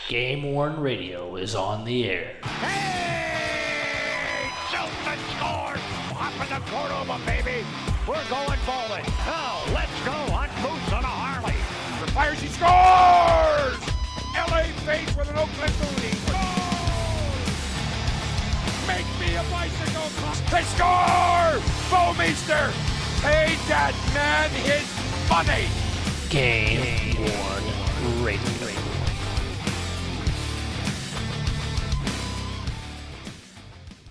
GameWorn Radio is on the air. Hey! Shelton scores! Popping the Cordova, baby! We're going bowling. Now, let's go hunt moose on a Harley. The fires, he scores! L.A. face with an Oakland booty. Make me a bicycle club. They score! Bowmeister paid that man his money. GameWorn Radio.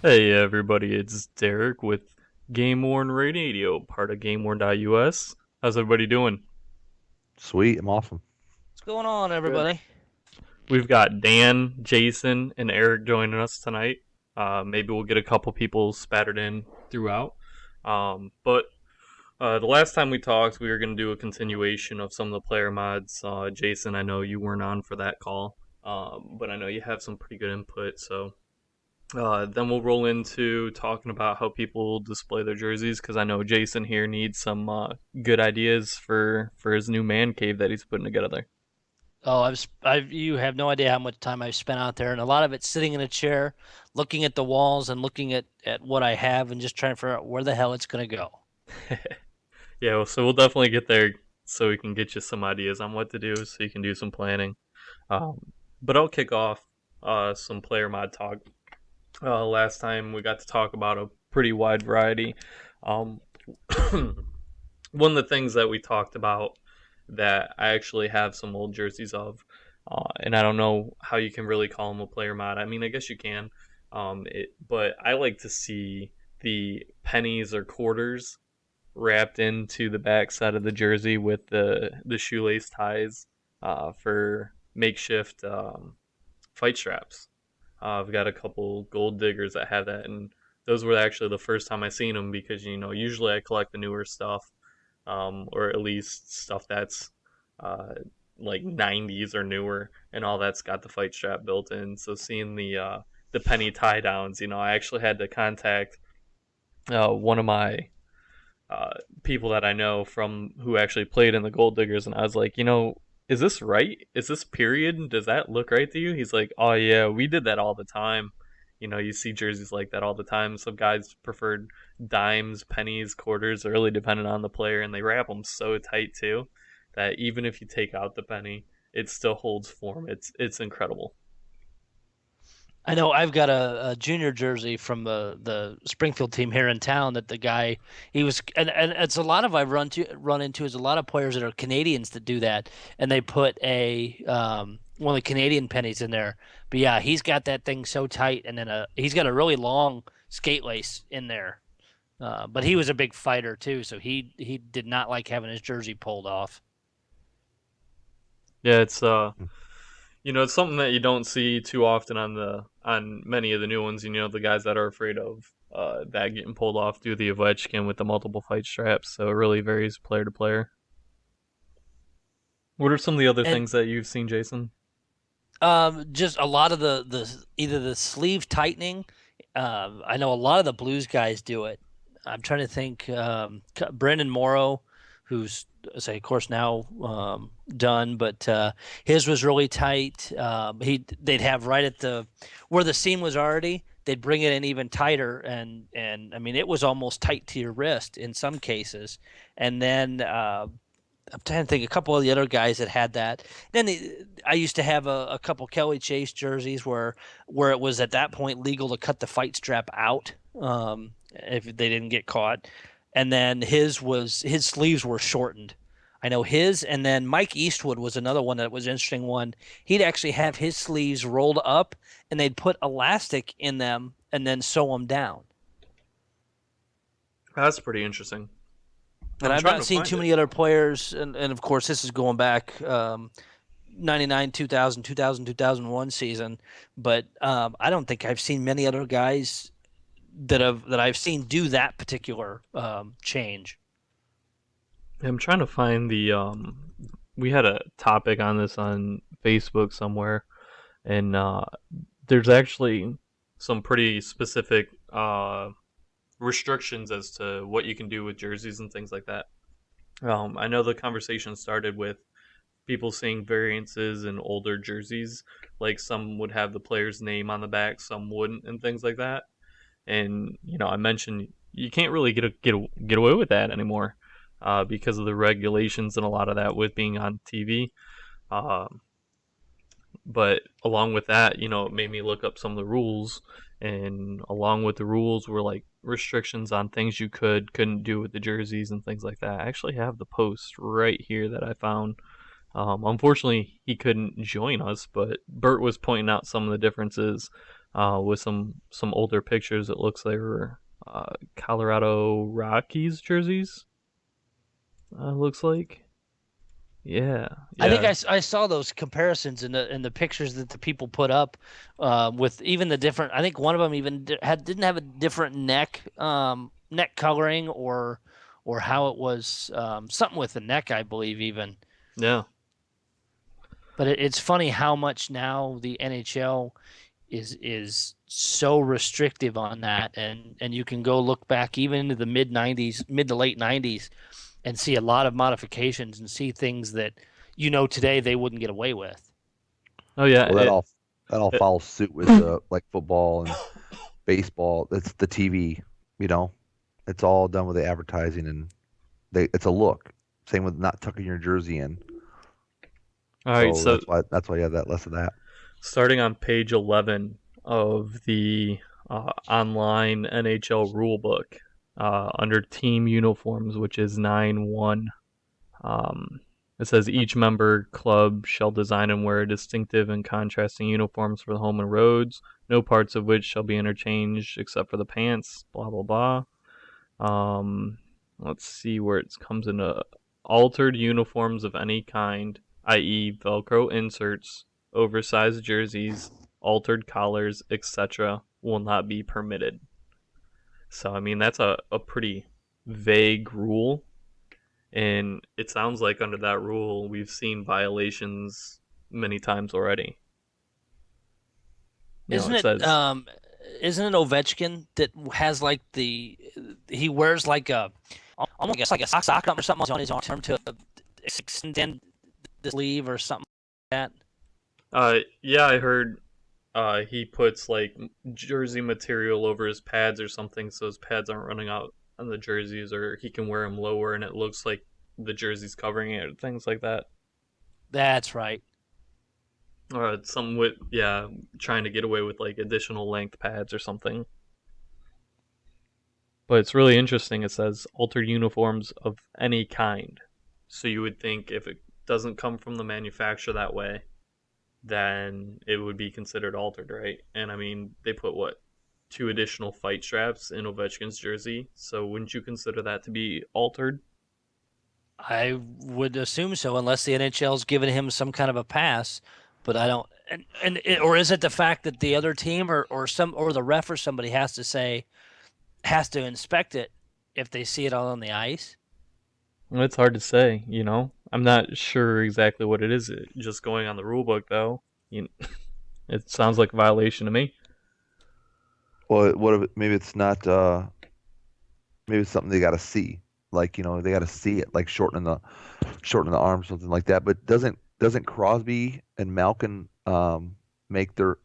Hey everybody, it's Derek with GameWorn Radio, part of GameWorn.us. How's everybody doing? Sweet, I'm awesome. What's going on, everybody? We've got Dan, Jason, and Eric joining us tonight. Maybe we'll get a couple people spattered in throughout. But the last time we talked, we were going to do a continuation of some of the player mods. Jason, I know you weren't on for that call, but I know you have some pretty good input, so... then we'll roll into talking about how people display their jerseys, because I know Jason here needs some good ideas for his new man cave that he's putting together. Oh, you have no idea how much time I've spent out there, and a lot of it's sitting in a chair, looking at the walls and looking at what I have and just trying to figure out where the hell it's going to go. Yeah, so we'll definitely get there so we can get you some ideas on what to do so you can do some planning. But I'll kick off some player mod talk. Last time we got to talk about a pretty wide variety. One of the things that we talked about that I actually have some old jerseys of, and I don't know how you can really call them a player mod. I mean, I guess you can, but I like to see the pennies or quarters wrapped into the back side of the jersey with the shoelace ties for makeshift fight straps. I've got a couple gold diggers that have that, and those were actually the first time I seen them because, you know, usually I collect the newer stuff, or at least stuff that's like 90s or newer, and all that's got the fight strap built in. So seeing the penny tie downs, you know, I actually had to contact one of my people that I know from who actually played in the gold diggers, and I was like, you know, is this right? Is this period? Does that look right to you? He's like, oh yeah, we did that all the time. You know, you see jerseys like that all the time. Some guys preferred dimes, pennies, quarters, really depending on the player, and they wrap them so tight too that even if you take out the penny, it still holds form. It's incredible. I know I've got a junior jersey from the Springfield team here in town that the guy, he was, and it's a lot of I've run into is a lot of players that are Canadians that do that, and they put one of the Canadian pennies in there. But yeah, he's got that thing so tight, and then he's got a really long skate lace in there. But he was a big fighter too, so he did not like having his jersey pulled off. Yeah, it's you know, it's something that you don't see too often on many of the new ones. You know, the guys that are afraid of that getting pulled off do the Ovechkin with the multiple fight straps. So it really varies player to player. What are some of the other things that you've seen, Jason? Just a lot of the either the sleeve tightening. I know a lot of the Blues guys do it. I'm trying to think. Brendan Morrow, who's, say, of course, now done, but his was really tight. They'd have right at where the seam was already, they'd bring it in even tighter, and I mean, it was almost tight to your wrist in some cases. And then I'm trying to think a couple of the other guys that had that. Then I used to have a couple Kelly Chase jerseys where it was at that point legal to cut the fight strap out if they didn't get caught. And then his sleeves were shortened. I know his, and then Mike Eastwood was another one that was an interesting one. He'd actually have his sleeves rolled up, and they'd put elastic in them and then sew them down. That's pretty interesting. And I've not seen too many other players, and of course this is going back 99, 2000, 2001 season, but I don't think I've seen many other guys that I've seen do that particular change. I'm trying to find we had a topic on this on Facebook somewhere, and there's actually some pretty specific restrictions as to what you can do with jerseys and things like that. I know the conversation started with people seeing variances in older jerseys. Like some would have the player's name on the back, some wouldn't, and things like that. And I mentioned you can't really get away with that anymore because of the regulations and a lot of that with being on TV. Um, but along with that, it made me look up some of the rules, and along with the rules were like restrictions on things you couldn't do with the jerseys and things like that. I actually have the post right here that I found. Unfortunately, he couldn't join us, but Bert was pointing out some of the differences with some older pictures. It looks they were Colorado Rockies jerseys. Looks like, yeah. I think I saw those comparisons in the pictures that the people put up with even the different. I think one of them even didn't have a different neck coloring or how it was something with the neck, I believe even. Yeah. But it's funny how much now the NHL is so restrictive on that, and you can go look back even into the mid to late '90s, and see a lot of modifications and see things that today they wouldn't get away with. Oh yeah. Well, that all follows suit with like football and baseball. It's the TV, It's all done with the advertising, and it's a look. Same with not tucking your jersey in. All right, so that's why you have that less of that. Starting on page 11 of the online NHL rulebook, under team uniforms, which is 9.1, it says each member club shall design and wear distinctive and contrasting uniforms for the home and roads, no parts of which shall be interchanged except for the pants, blah, blah, blah. Let's see where it comes into altered uniforms of any kind, i.e. Velcro inserts, oversized jerseys, altered collars, etc., will not be permitted. So, I mean, that's a pretty vague rule. And it sounds like under that rule, we've seen violations many times already. Isn't it Ovechkin that has like he wears like almost like a sock or something on his arm to extend the sleeve or something like that? Yeah, I heard he puts like jersey material over his pads or something so his pads aren't running out on the jerseys, or he can wear them lower and it looks like the jersey's covering it, or things like that. That's right. Or some with trying to get away with like additional length pads or something. But it's really interesting. It says altered uniforms of any kind. So you would think if it doesn't come from the manufacturer that way, then it would be considered altered, right? And I mean, they put 2 additional fight straps in Ovechkin's jersey. So wouldn't you consider that to be altered? I would assume so, unless the NHL's given him some kind of a pass. But I don't, or is it the fact that the other team or the ref or somebody has to inspect it if they see it all on the ice? Well, it's hard to say, I'm not sure exactly what it is. Just going on the rule book, though, it sounds like a violation to me. Well, what if maybe it's not? Maybe it's something they got to see. Like they got to see it, like shortening the arm, something like that. But doesn't Crosby and Malkin make their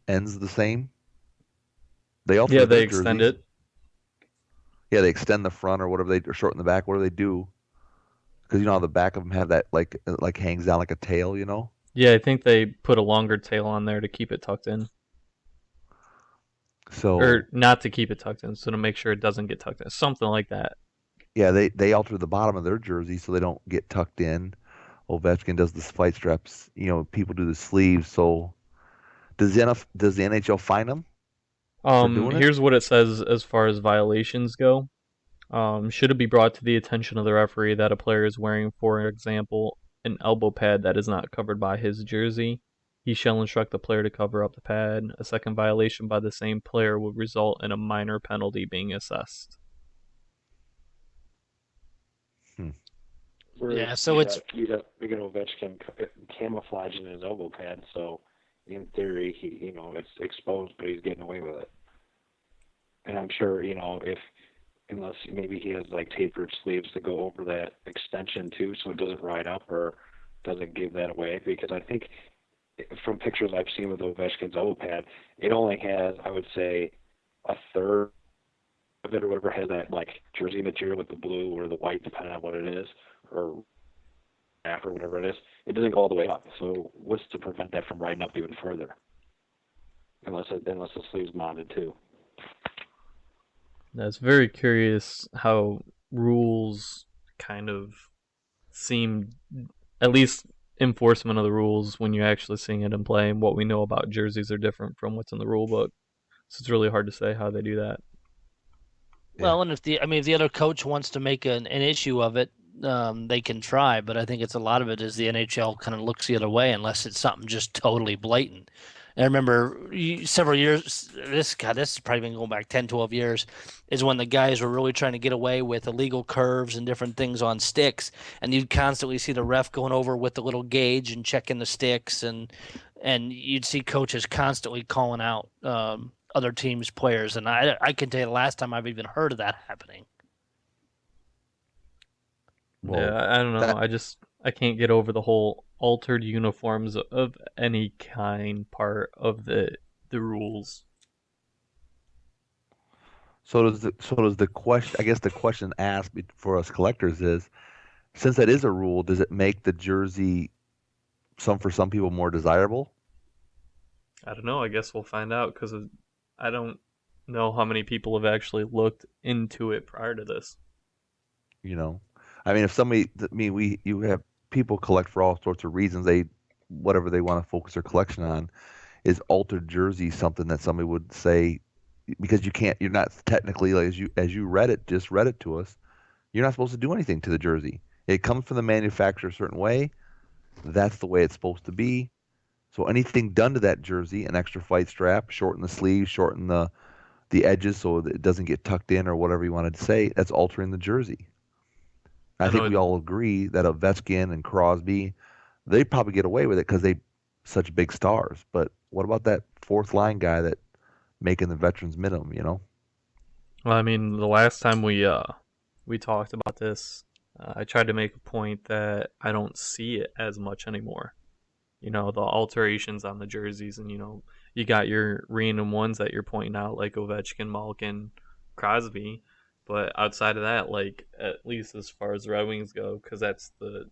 ends the same? They also they extend it. Yeah, they extend the front or whatever or shorten the back. What do they do? Because how the back of them have that like hangs down like a tail, Yeah, I think they put a longer tail on there to keep it tucked in. Or not to keep it tucked in, so to make sure it doesn't get tucked in, something like that. Yeah, they alter the bottom of their jersey so they don't get tucked in. Ovechkin does the fight straps. People do the sleeves. So does the NHL fine them? Here's what it says as far as violations go. Should it be brought to the attention of the referee that a player is wearing, for example, an elbow pad that is not covered by his jersey, he shall instruct the player to cover up the pad. A second violation by the same player would result in a minor penalty being assessed. Yeah, so it's you got Ovechkin camouflaging his elbow pad, so in theory it's exposed, but he's getting away with it. And I'm sure unless maybe he has like tapered sleeves to go over that extension too, so it doesn't ride up, or doesn't give that away, because I think from pictures I've seen with Ovechkin's elbow pad, it only has, I would say, a third of it or whatever has that like jersey material with the blue or the white, depending on what it is, or after whatever it is. It doesn't go all the way up. So what's to prevent that from riding up even further? Unless the sleeve's mounted too. That's very curious how rules kind of seem, at least enforcement of the rules when you're actually seeing it in play, and what we know about jerseys are different from what's in the rule book. So it's really hard to say how they do that. Well, and if the other coach wants to make an issue of it, they can try. But I think it's a lot of it is the NHL kind of looks the other way unless it's something just totally blatant. And I remember several years, this has probably been going back 10, 12 years, is when the guys were really trying to get away with illegal curves and different things on sticks. And you'd constantly see the ref going over with the little gauge and checking the sticks. And you'd see coaches constantly calling out other teams' players. And I can tell you the last time I've even heard of that happening. Well, yeah, I don't know. I can't get over the whole altered uniforms of any kind part of the rules. So does the question? I guess the question asked for us collectors is, since that is a rule, does it make the jersey for some people more desirable? I don't know. I guess we'll find out, because I don't know how many people have actually looked into it prior to this. You know, I mean, if you have people collect for all sorts of reasons. Whatever they want to focus their collection on. Is altered jersey something that somebody would say, because you're not technically, like, as you read it to us, you're not supposed to do anything to the jersey. It comes from the manufacturer a certain way. That's the way it's supposed to be. So anything done to that jersey, an extra fight strap, shorten the sleeves, shorten the edges so that it doesn't get tucked in or whatever you wanted to say, that's altering the jersey. I think we all agree that Ovechkin and Crosby, they probably get away with it because they such big stars. But what about that fourth line guy that making the veterans minimum? Well, I mean, the last time we talked about this, I tried to make a point that I don't see it as much anymore. The alterations on the jerseys, and you got your random ones that you're pointing out, like Ovechkin, Malkin, Crosby. But outside of that, like, at least as far as the Red Wings go, because that's the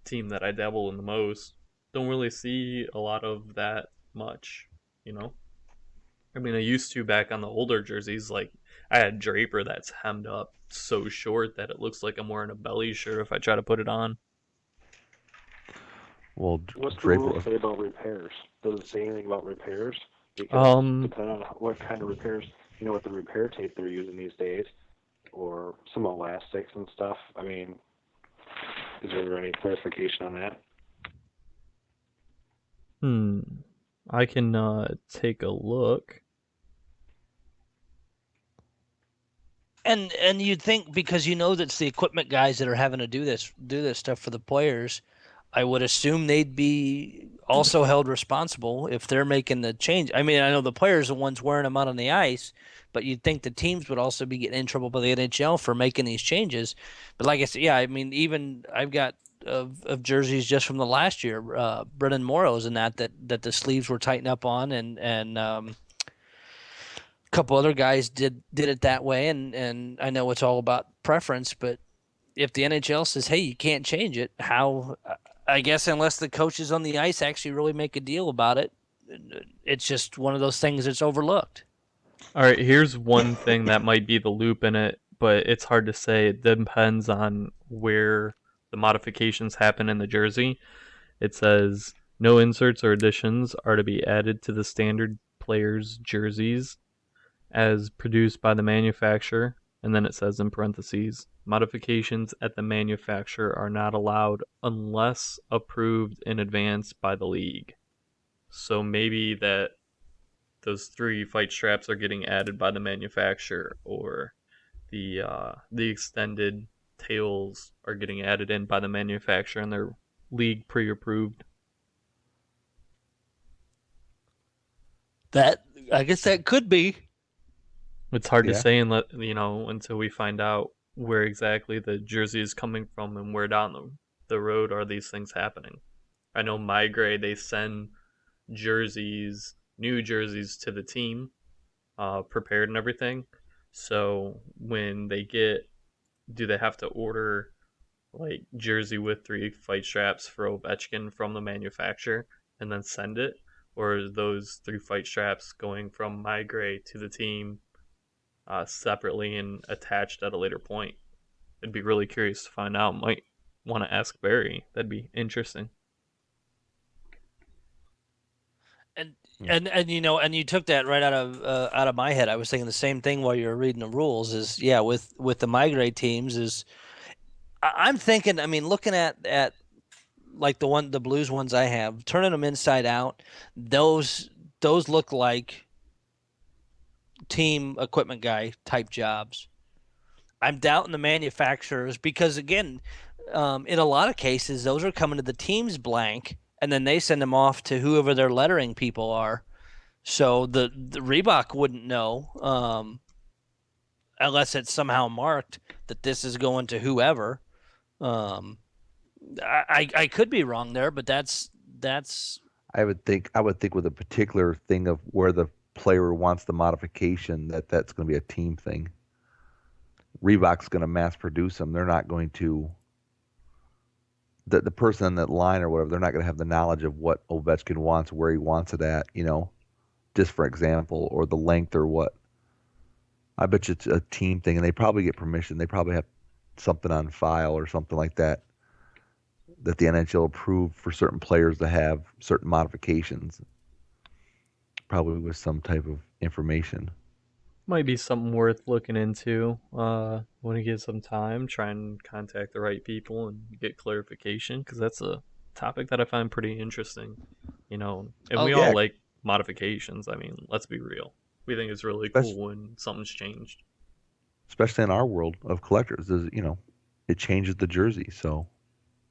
team that I dabble in the most, don't really see a lot of that much, I mean, I used to back on the older jerseys. Like, I had Draper that's hemmed up so short that it looks like I'm wearing a belly shirt if I try to put it on. Well, what's the Draper, rule say about repairs? Does it say anything about repairs? Because depending on what kind of repairs, what the repair tape they're using these days, or some elastics and stuff. I mean, is there any clarification on that? I can take a look. And you'd think, because that's the equipment guys that are having to do this stuff for the players, I would assume they'd be also held responsible if they're making the change. I mean, I know the players are the ones wearing them out on the ice, but you'd think the teams would also be getting in trouble by the NHL for making these changes. But like I said, yeah, I mean, even I've got of jerseys just from the last year, Brendan Morrow's and that the sleeves were tightened up on, and a couple other guys did it that way, and I know it's all about preference, but if the NHL says, hey, you can't change it, how? I guess unless the coaches on the ice actually really make a deal about it, it's just one of those things that's overlooked. All right, here's one thing that might be the loop in it, but it's hard to say. It depends on where the modifications happen in the jersey. It says no inserts or additions are to be added to the standard players' jerseys as produced by the manufacturer, and then it says in parentheses, modifications at the manufacturer are not allowed unless approved in advance by the league. So maybe that those 3 fight straps are getting added by the manufacturer, or the extended tails are getting added in by the manufacturer and they're league pre-approved. That, I guess that could be. It's hard to say until we find out where exactly the jersey is coming from and where down the road are these things happening. I know my grade, they send jerseys, new jerseys to the team, prepared and everything. So when they get, do they have to order like jersey with 3 fight straps for Ovechkin from the manufacturer and then send it? Or is those 3 fight straps going from my grade to the team separately and attached at a later point? I'd be really curious to find out. Might want to ask Barry. That'd be interesting. And and you took that right out of my head. I was thinking the same thing while you were reading the rules. Is yeah, with the migrate teams is I'm thinking. I mean, looking at like the Blues ones I have, turning them inside out, those look like team equipment guy type jobs. I'm doubting the manufacturers because again, in a lot of cases, those are coming to the team's blank, and then they send them off to whoever their lettering people are. So the Reebok wouldn't know unless it's somehow marked that this is going to whoever. Um, I could be wrong there, but that's I would think with a particular thing of where the player wants the modification, that's going to be a team thing. Reebok's going to mass produce them. They're not going to the person on that line or whatever. They're not going to have the knowledge of what Ovechkin wants, where he wants it at. Just for example, or the length or what. I bet you it's a team thing, and they probably get permission. They probably have something on file or something like that the NHL approved for certain players to have certain modifications, probably with some type of information. Might be something worth looking into when you get some time. Try and contact the right people and get clarification, because that's a topic that I find pretty interesting. And we all like modifications. I mean, let's be real. We think it's really cool when something's changed. Especially in our world of collectors, it changes the jersey. So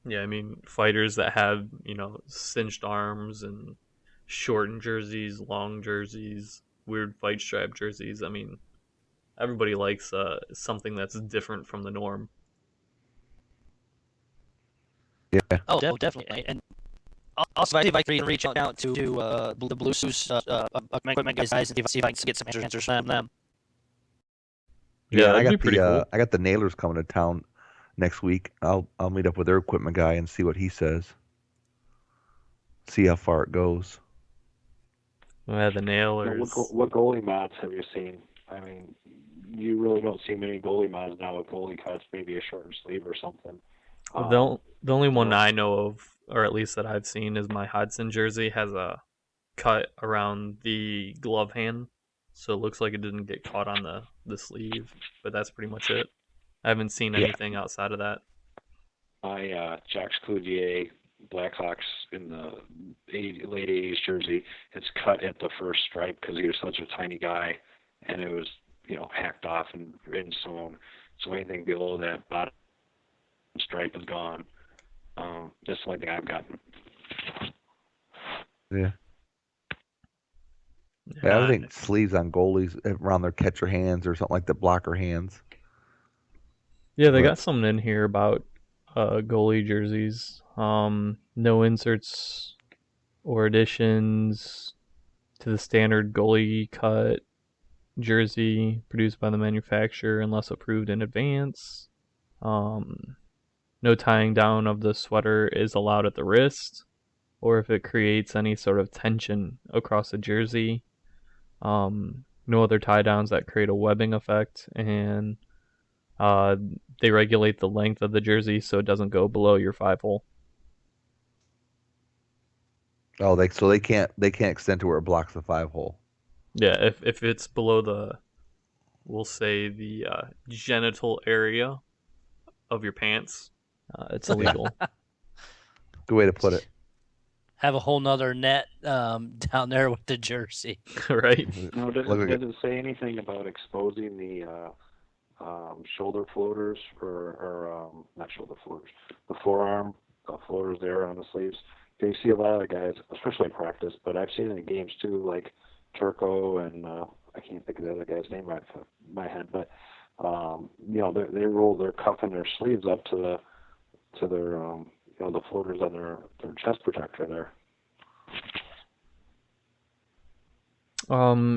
yeah, I mean, fighters that have cinched arms and shortened jerseys, long jerseys, weird fight stripe jerseys. I mean, everybody likes something that's different from the norm. Yeah. Oh, definitely. And also, if I can reach out to the Blues equipment guys and see if I can get some answers from them. Yeah, I that'd be got pretty cool. I got the Nailers coming to town next week. I'll meet up with their equipment guy and see what he says. See how far it goes. Yeah, the Nailers. What goalie mods have you seen? I mean, you really don't see many goalie mods now with goalie cuts, maybe a shortened sleeve or something. The only one I know of, or at least that I've seen, is my Hudson jersey has a cut around the glove hand, so it looks like it didn't get caught on the sleeve, but that's pretty much it. I haven't seen anything outside of that. My Jacques Cloutier Blackhawks in the late 80s jersey, it's cut at the first stripe because he was such a tiny guy, and it was hacked off and sewn. So anything below that bottom stripe is gone. That's the only thing I've gotten. Yeah. Yeah, I think sleeves on goalies around their catcher hands or something like the blocker hands. Yeah, they got something in here about goalie jerseys. No inserts or additions to the standard goalie cut jersey produced by the manufacturer unless approved in advance. No tying down of the sweater is allowed at the wrist, or if it creates any sort of tension across the jersey. No other tie downs that create a webbing effect, and they regulate the length of the jersey so it doesn't go below your 5-hole. Oh, they can't extend to where it blocks the 5-hole. Yeah, if it's below we'll say the genital area of your pants, it's illegal. Good way to put it. Have a whole nother net down there with the jersey. Right? No, does it say anything about exposing the shoulder floaters or not shoulder floaters, the forearm floaters there on the sleeves? You see a lot of the guys, especially in practice, but I've seen it in games too, like Turco and I can't think of the other guy's name right off my head, but they roll their cuff and their sleeves up to their the floaters on their chest protector there.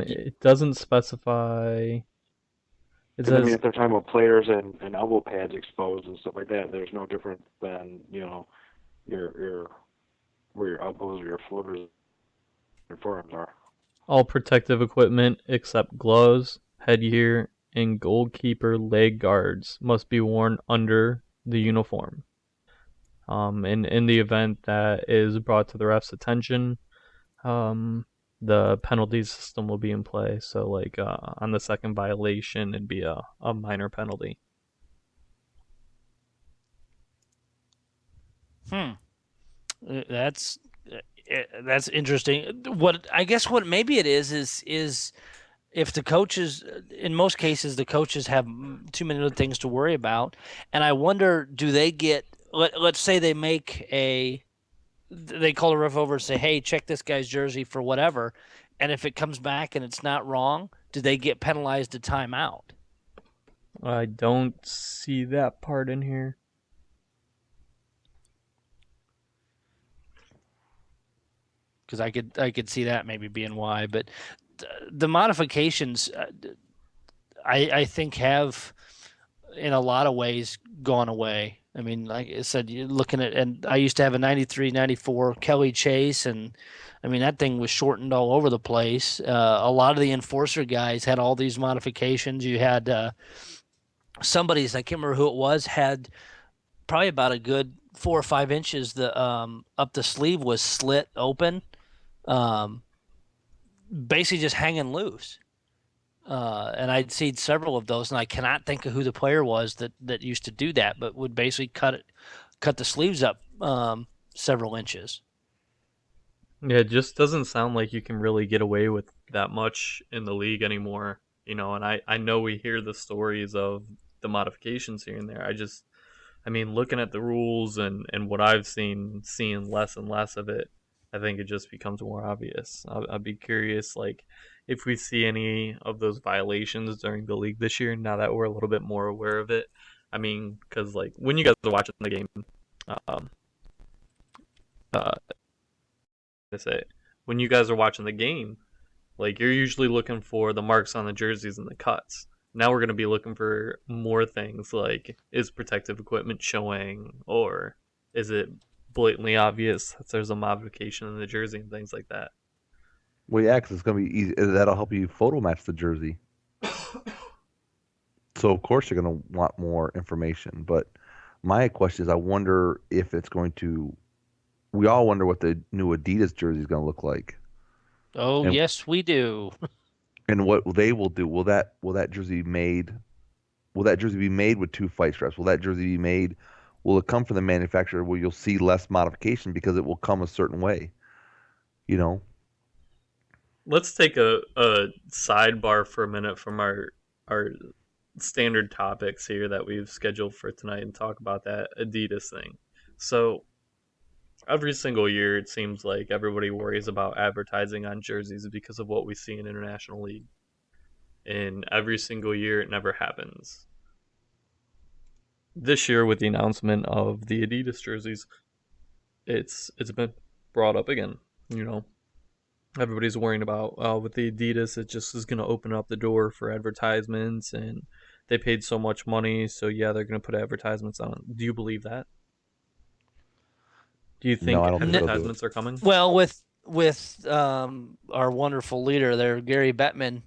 It doesn't specify. It Because I mean, says if they're talking about players and elbow pads exposed and stuff like that, there's no different than your where your elbows or your floaters, your forearms are. all protective equipment except gloves, headgear, and goalkeeper leg guards must be worn under the uniform. And in the event that is brought to the ref's attention, the penalty system will be in play. So, like on the second violation, it'd be a minor penalty. That's interesting. What I guess what maybe it is if the coaches, in most cases, the coaches have too many other things to worry about, and I wonder, do they get? Let's say they call a ref over and say, "Hey, check this guy's jersey for whatever," and if it comes back and it's not wrong, do they get penalized a timeout? I don't see that part in here. Because I could see that maybe being why, but the modifications, I think have in a lot of ways gone away. I mean, like I said, you're looking at, and I used to have a 93, 94 Kelly Chase, and I mean, that thing was shortened all over the place. A lot of the enforcer guys had all these modifications. You had somebody's, I can't remember who it was, had probably about a good 4 or 5 inches. The up the sleeve was slit open, basically just hanging loose. And I'd seen several of those, and I cannot think of who the player was that used to do that, but would basically cut the sleeves up several inches. Yeah, it just doesn't sound like you can really get away with that much in the league anymore. And I know we hear the stories of the modifications here and there. I mean, looking at the rules and what I've seeing less and less of it, I think it just becomes more obvious. I'd be curious, like, if we see any of those violations during the league this year, now that we're a little bit more aware of it. I mean, because, like, when you guys are watching the game, when you guys are watching the game, like, you're usually looking for the marks on the jerseys and the cuts. Now we're going to be looking for more things like, is protective equipment showing, or is it blatantly obvious that there's a modification in the jersey and things like that. Well, yeah, 'cause it's going to be easy. That'll help you photo match the jersey. So, of course, you're going to want more information. But my question is, I wonder if it's going to. We all wonder what the new Adidas jersey is going to look like. Oh, and, yes, we do. And what they will do? Will that jersey made? Will that jersey be made with 2 fight straps? Will that jersey be made? Will it come from the manufacturer where you'll see less modification because it will come a certain way? Let's take a sidebar for a minute from our standard topics here that we've scheduled for tonight and talk about that Adidas thing. So every single year it seems like everybody worries about advertising on jerseys because of what we see in International League. And every single year it never happens. This year, with the announcement of the Adidas jerseys, it's been brought up again. Everybody's worrying about with the Adidas, it just is going to open up the door for advertisements, and they paid so much money, so yeah, they're going to put advertisements on. Do you believe that? Do you think advertisements are coming? Well, with our wonderful leader there, Gary Bettman,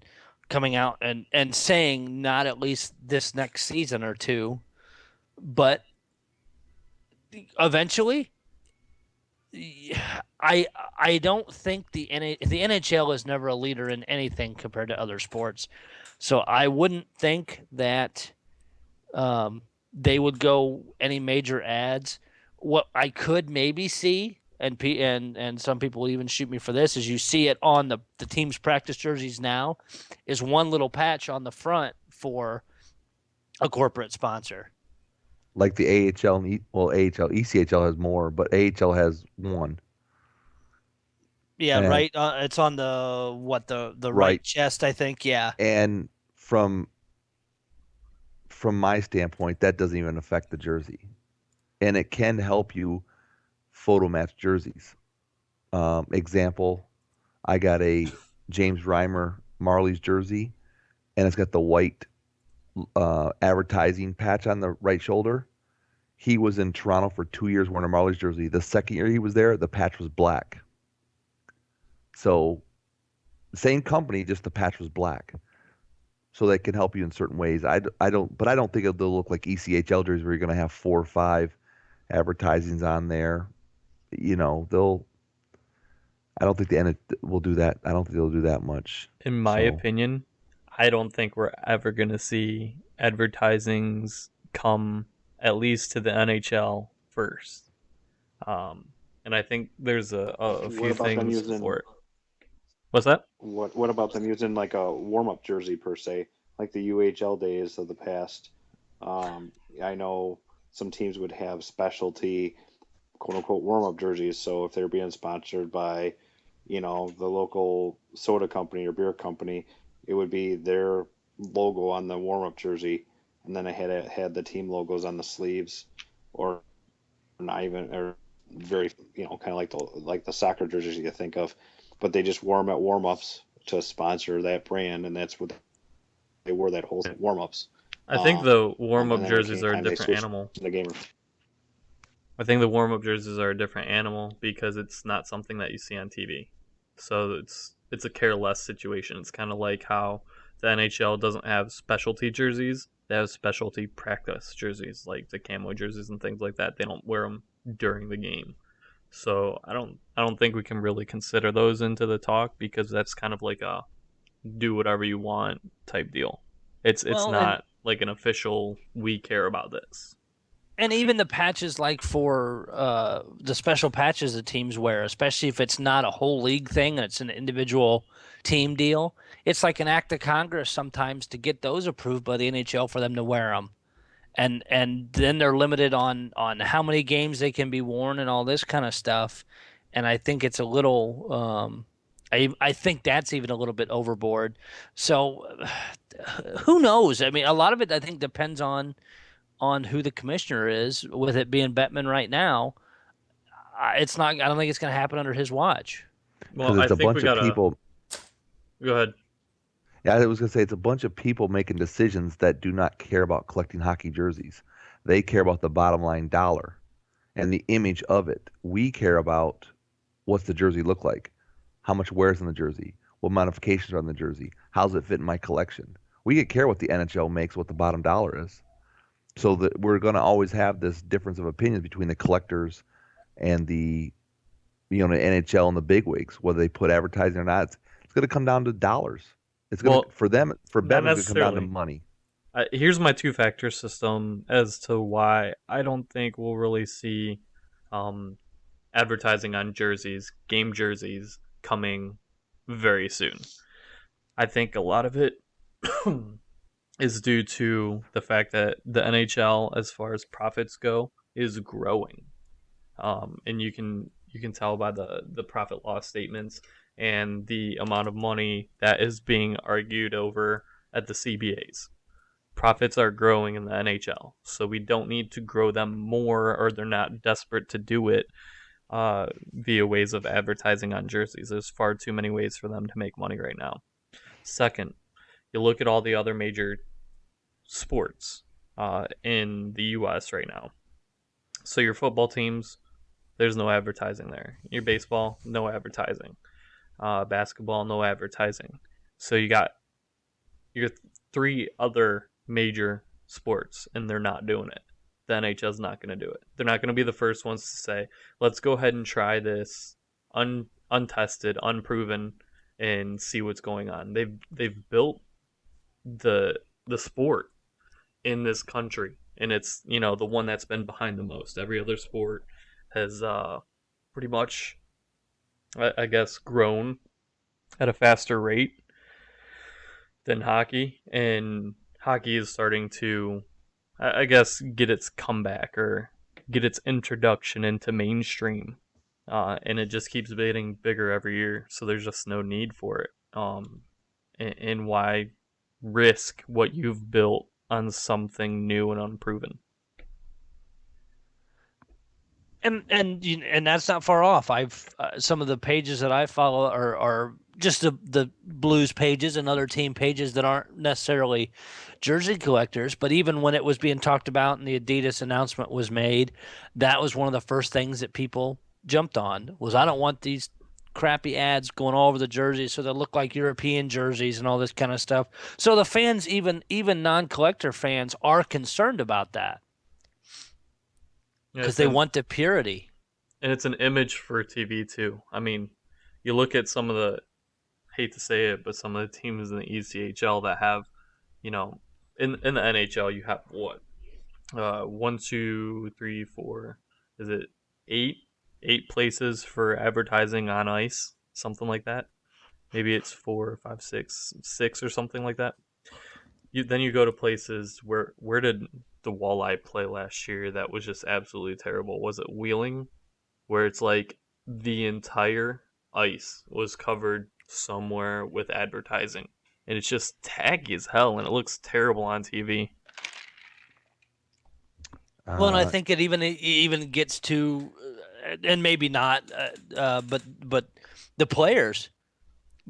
coming out and saying not at least this next season or two, but eventually, I don't think the NHL is never a leader in anything compared to other sports, so I wouldn't think that they would go any major ads. What I could maybe see, and some people will even shoot me for this, is you see it on the team's practice jerseys now, is one little patch on the front for a corporate sponsor. Like the AHL and AHL, ECHL has more, but AHL has one. Yeah, right. It's on the right chest, I think. Yeah. And from my standpoint, that doesn't even affect the jersey, and it can help you photo match jerseys. Example, I got a James Reimer Marley's jersey, and it's got the white advertising patch on the right shoulder. He was in Toronto for 2 years wearing a Marley's jersey. The second year he was there, the patch was black. So, same company, just the patch was black. So that can help you in certain ways. I don't think they'll look like ECHL jerseys where you're going to have 4 or 5 advertisings on there. You know, I don't think the N will do that. I don't think they'll do that much. In my So, opinion, I don't think we're ever going to see advertisings come at least to the NHL first. And I think there's a few What about them things using for it. What's that? what about them using like a warm-up jersey per se, like the UHL days of the past? I know some teams would have specialty quote-unquote warm-up jerseys. So if they're being sponsored by, the local soda company or beer company, it would be their logo on the warm-up jersey, and then it had the team logos on the sleeves, or not even, or very, kind of like the soccer jerseys you think of, but they just warm at warm-ups to sponsor that brand, and that's what they wore that whole warm-ups. I think the warm-up And then when it jerseys came are a time, they different switched animal. to the game. I think the warm-up jerseys are a different animal because it's not something that you see on TV. So it's a careless situation. It's kind of like how the NHL doesn't have specialty jerseys. They have specialty practice jerseys, like the camo jerseys and things like that. They don't wear them during the game. So I don't think we can really consider those into the talk because that's kind of like a do whatever you want type deal. It's Well, not like an official we care about this. And even the patches, like for the special patches the teams wear, especially if it's not a whole league thing and it's an individual team deal, it's like an act of Congress sometimes to get those approved by the NHL for them to wear them. And then they're limited on how many games they can be worn and all this kind of stuff. And I think it's a little I think that's even a little bit overboard. So who knows? I mean, a lot of it I think depends on who the commissioner is. With it being Bettman right now, it's not. I don't think it's going to happen under his watch. Well, because I it's a think we bunch of gotta people. go ahead. Yeah, I was gonna say it's a bunch of people making decisions that do not care about collecting hockey jerseys. They care about the bottom line dollar and the image of it. We care about what's the jersey look like, how much wears on the jersey, what modifications are on the jersey, how's it fit in my collection. We could care what the NHL makes, what the bottom dollar is. So that we're gonna always have this difference of opinions between the collectors and the the NHL and the bigwigs, whether they put advertising or not. It's gonna come down to dollars. It's gonna Well, for them for not Bevan it's gonna come down to necessarily. money. Here's my two-factor system as to why I don't think we'll really see um, advertising on jerseys, game jerseys, coming very soon. I think a lot of it is due to the fact that the NHL, as far as profits go, is growing, and you can tell by the profit loss statements and the amount of money that is being argued over at the CBAs. Profits are growing in the NHL, so we don't need to grow them more, or they're not desperate to do it via ways of advertising on jerseys. There's far too many ways for them to make money right now. Second, you look at all the other major sports in the U.S. right now. So your football teams, there's no advertising there. Your baseball, no advertising. Basketball, no advertising. So you got your 3 other major sports, and they're not doing it. The NHL's not going to do it. They're not going to be the first ones to say, let's go ahead and try this untested, unproven, and see what's going on. They've built the sport in this country, and it's the one that's been behind the most. Every other sport has pretty much, I guess, grown at a faster rate than hockey, and hockey is starting to, I guess, get its comeback or get its introduction into mainstream, and it just keeps getting bigger every year. So there's just no need for it. And why risk what you've built on something new and unproven? And that's not far off. I've some of the pages that I follow are just the Blues pages and other team pages that aren't necessarily jersey collectors. But even when it was being talked about and the Adidas announcement was made, that was one of the first things that people jumped on. Was I don't want these crappy ads going all over the jerseys so they look like European jerseys and all this kind of stuff. So the fans, even non-collector fans, are concerned about that because they want the purity. And it's an image for TV too. I mean, you look at some of the, hate to say it, but some of the teams in the ECHL that have, you know, in the NHL you have what, 1, 2, 3, 4, is it 8 places for advertising on ice, something like that. Maybe it's 4, 5, 6 or something like that. Then you go to places where did the Walleye play last year? That was just absolutely terrible. Was it Wheeling, where it's like the entire ice was covered somewhere with advertising, and it's just tacky as hell, and it looks terrible on TV. Well, and I think it even gets to, and maybe not, but the players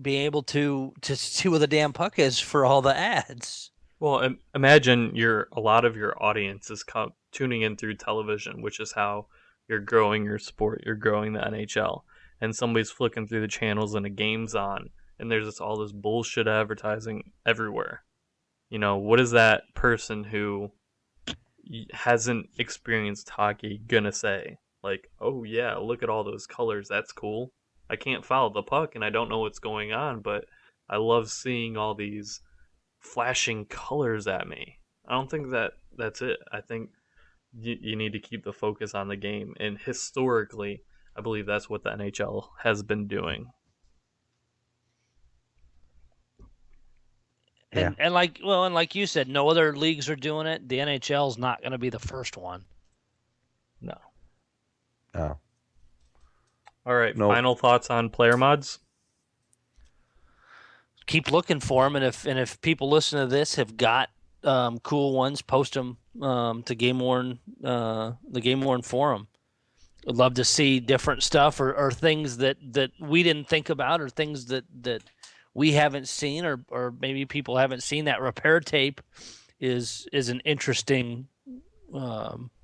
being able to see where the damn puck is for all the ads. Well, imagine a lot of your audience is tuning in through television, which is how you're growing your sport. You're growing the NHL, and somebody's flicking through the channels and a game's on, and there's all this bullshit advertising everywhere. You know, what is that person who hasn't experienced hockey gonna say? Like, oh yeah, look at all those colors. That's cool. I can't follow the puck and I don't know what's going on, but I love seeing all these flashing colors at me. I don't think that's it. I think you need to keep the focus on the game, and historically, I believe that's what the NHL has been doing. And like you said, no other leagues are doing it. The NHL is not going to be the first one. No. Oh. All right. Nope. Final thoughts on player mods? Keep looking for them, and if people listen to this have got cool ones, post them to GameWorn, the GameWorn forum. I'd love to see different stuff or things that we didn't think about, or things that we haven't seen, or maybe people haven't seen. That repair tape is an interesting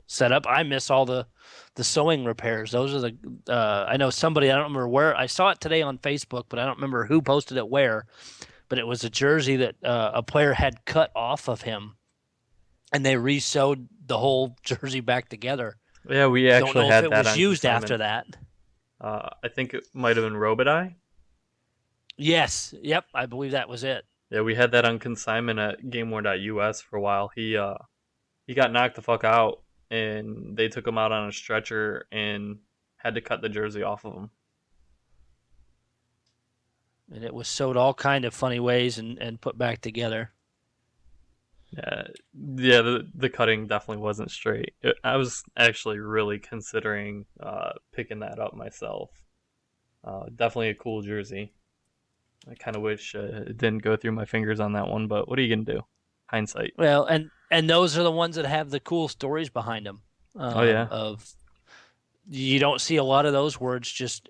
setup. I miss all the sewing repairs. Those are the I know somebody, I don't remember where, I saw it today on Facebook, but I don't remember who posted it where, but it was a jersey that a player had cut off of him, and they re-sewed the whole jersey back together. Yeah, we actually had that. Don't know if it was used after that. I think it might have been Robitaille. Yes. Yep. I believe that was it. Yeah, we had that on consignment at GameWorn.us for a while. He got knocked the fuck out, and they took him out on a stretcher and had to cut the jersey off of him. And it was sewed all kind of funny ways and put back together. Yeah, the cutting definitely wasn't straight. I was actually really considering picking that up myself. Definitely a cool jersey. I kind of wish it didn't go through my fingers on that one, but what are you going to do? Hindsight. Well, and those are the ones that have the cool stories behind them. You don't see a lot of those where it's just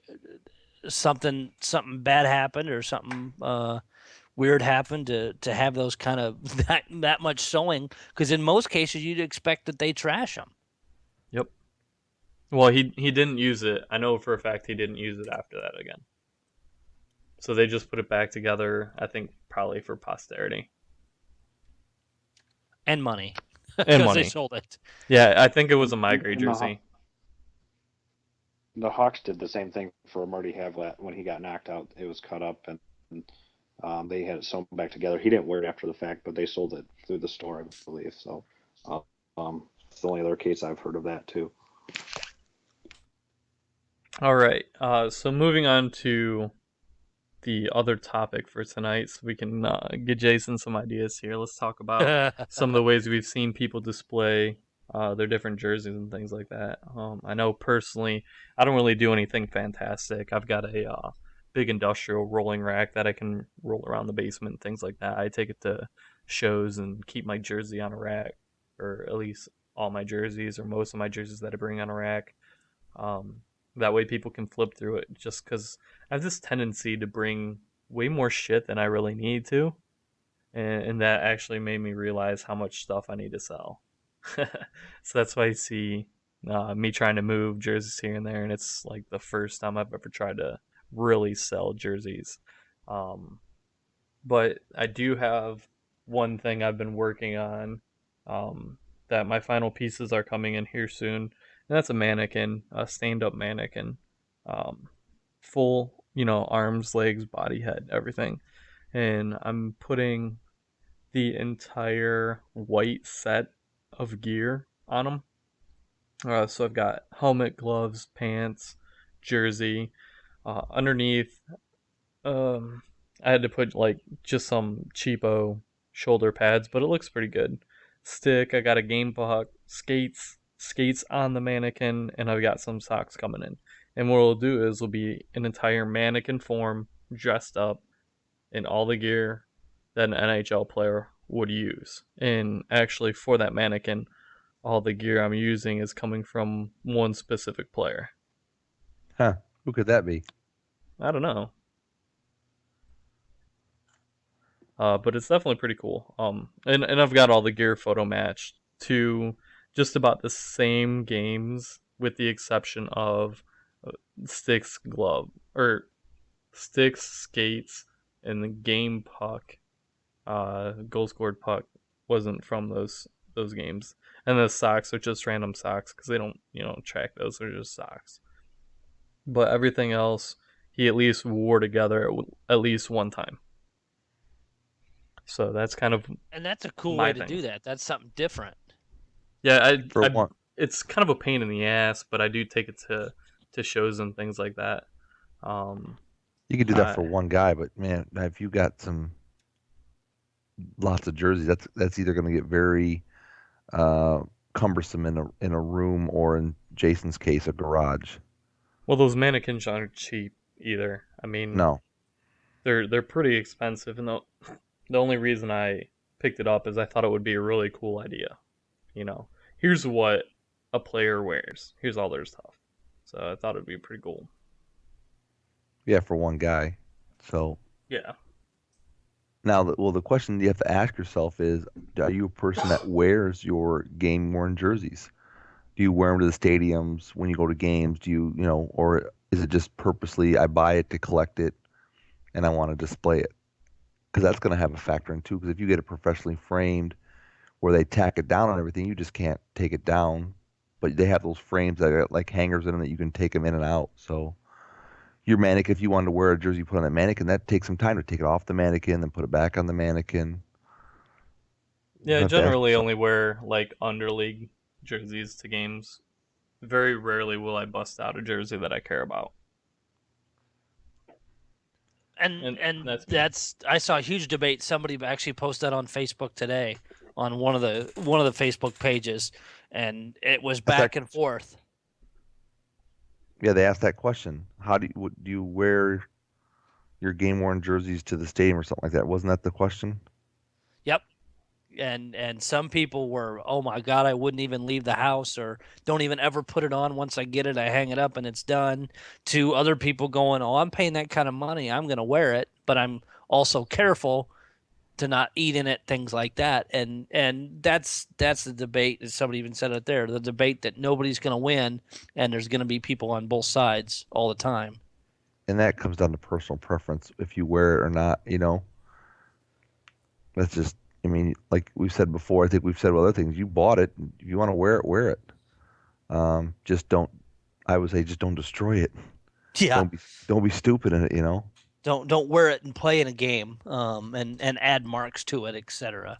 something bad happened or something weird happened to have those kind of that much sewing, because in most cases you'd expect that they trash them. Yep. Well, he didn't use it. I know for a fact he didn't use it after that again. So they just put it back together, I think probably for posterity. And money. And money. They sold it. Yeah, I think it was a migrate jersey. The Hawks did the same thing for Marty Havlat when he got knocked out. It was cut up and they had it sewn back together. He didn't wear it after the fact, but they sold it through the store, I believe. So it's the only other case I've heard of that too. All right. So moving on to the other topic for tonight, so we can get Jason some ideas here. Let's talk about some of the ways we've seen people display their different jerseys and things like that. I know personally, I don't really do anything fantastic. I've got a big industrial rolling rack that I can roll around the basement and things like that. I take it to shows and keep my jersey on a rack, or at least all my jerseys or most of my jerseys that I bring on a rack. That way people can flip through it. Just because I have this tendency to bring way more shit than I really need to, and that actually made me realize how much stuff I need to sell. So that's why you see me trying to move jerseys here and there, and it's like the first time I've ever tried to really sell jerseys. But I do have one thing I've been working on, that my final pieces are coming in here soon, and that's a mannequin, a stand-up mannequin, full, arms, legs, body, head, everything. And I'm putting the entire white set of gear on them. So I've got helmet, gloves, pants, jersey. Underneath, I had to put like just some cheapo shoulder pads, but it looks pretty good. Stick, I got a game puck, skates on the mannequin, and I've got some socks coming in. And what we'll do is we'll be an entire mannequin form, dressed up in all the gear that an NHL player would use. And actually, for that mannequin, all the gear I'm using is coming from one specific player. Huh? Who could that be? I don't know. But it's definitely pretty cool. And I've got all the gear photo matched to just about the same games, with the exception of sticks, skates, and the game puck. Goal scored puck wasn't from those games, and the socks are just random socks because they don't track those. They're just socks. But everything else, he at least wore together at least one time. So that's kind of, And that's a cool my way to thing. do that. That's something different. Yeah, one. it's kind of a pain in the ass, but I do take it to shows and things like that. You could do that for one guy, but man, if you got lots of jerseys, that's either going to get very cumbersome in a room, or in Jason's case, a garage. Well, those mannequins aren't cheap either. I mean, No. they're pretty expensive, and the only reason I picked it up is I thought it would be a really cool idea. Here's what a player wears. Here's all their stuff. So I thought it'd be pretty cool. Yeah, for one guy. So Yeah. now, the question you have to ask yourself is, are you a person that wears your game-worn jerseys? Do you wear them to the stadiums when you go to games? Do you, or is it just purposely, I buy it to collect it and I want to display it? Because that's going to have a factor in too. Because if you get it professionally framed where they tack it down on everything, you just can't take it down. But they have those frames that got like hangers in them that you can take them in and out. So your mannequin, if you wanted to wear a jersey, put on that mannequin, that takes some time to take it off the mannequin, then put it back on the mannequin. Yeah, I generally only wear like underleague jerseys to games. Very rarely will I bust out a jersey that I care about. And that's I saw a huge debate. Somebody actually posted that on Facebook today on one of the Facebook pages, and it was back and forth. Yeah, they asked that question. How do you wear your game-worn jerseys to the stadium or something like that? Wasn't that the question? Yep. And some people were, oh my God, I wouldn't even leave the house, or don't even ever put it on. Once I get it, I hang it up and it's done. To other people going, oh, I'm paying that kind of money, I'm going to wear it, but I'm also careful to not eat in it, things like that. And that's the debate, as somebody even said it there, the debate that nobody's going to win, and there's going to be people on both sides all the time. And that comes down to personal preference, if you wear it or not, That's just, I mean, like we've said before, I think we've said other things. You bought it. If you want to wear it, wear it. I would say just don't destroy it. Yeah. Don't be stupid in it, Don't wear it and play in a game, and add marks to it, etc.